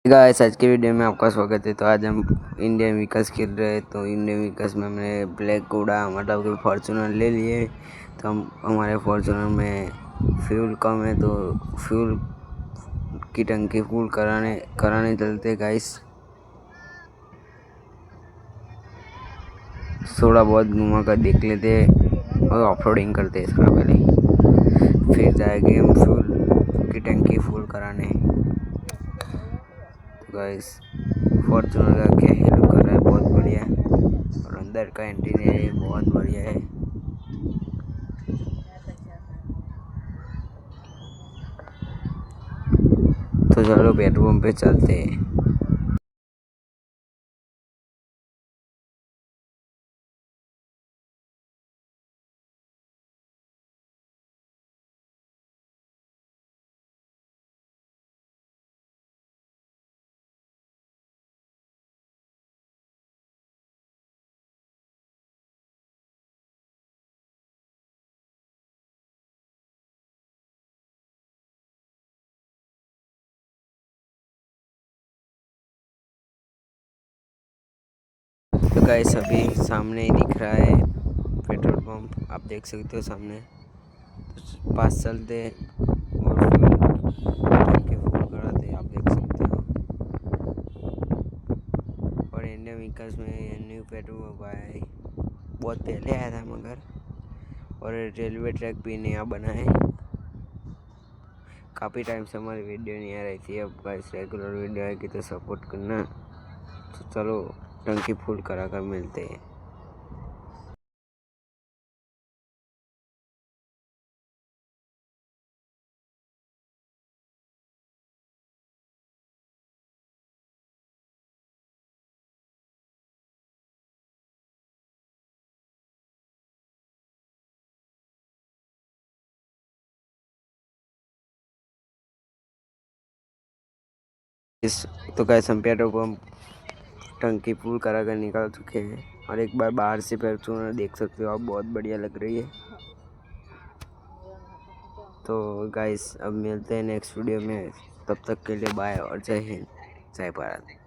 Guys, आज के video में आपका स्वागत है। तो आज हम इंडियन व्हीकल्स खेल रहे हैं। तो इंडियन व्हीकल्स में हमने ब्लैक घोड़ा मतलब कि फॉर्च्यूनर ले लिए। तो हम हमारे फॉर्च्यूनर में फ्यूल कम है तो फ्यूल की टंकी फुल कराने चलते गाइस। थोड़ा बहुत घुमा कर देख लेते और ऑफ रोडिंग करते हैं थोड़ा पहले, फिर जाएंगे हम फ्यूल की टंकी फुल कराने। गाइस, फॉर्च्यूनर का क्या ही लुक कर रहा है, बहुत बढ़िया है। और अंदर का इंटीरियर बहुत बढ़िया है। तो चलो पेट्रोल पंप पे चलते हैं। तो गाइस, अभी सामने ही दिख रहा है पेट्रोल पंप, आप देख सकते हो सामने। तो पास चलते और टंकी फुल कराते, आप देख सकते हो। और इंडियन व्हीकल्स में ये न्यू पेट्रोल पंप आया है, बहुत पहले आया था मगर। और रेलवे ट्रैक भी नया बना है। काफ़ी टाइम से हमारी वीडियो नहीं आ रही थी। अब गाइस रेगुलर वीडियो आएगी तो सपोर्ट करना। तो चलो टंकी फुल करा कर मिलते हैं। इस तो गाइस हम पेट्रोल पंप टंकी फुल करा कर निकल चुके हैं। और एक बार बाहर से फॉर्च्यूनर देख सकते हो आप, बहुत बढ़िया लग रही है। तो गाइस अब मिलते हैं नेक्स्ट वीडियो में, तब तक के लिए बाय और जय हिंद, जय भारत।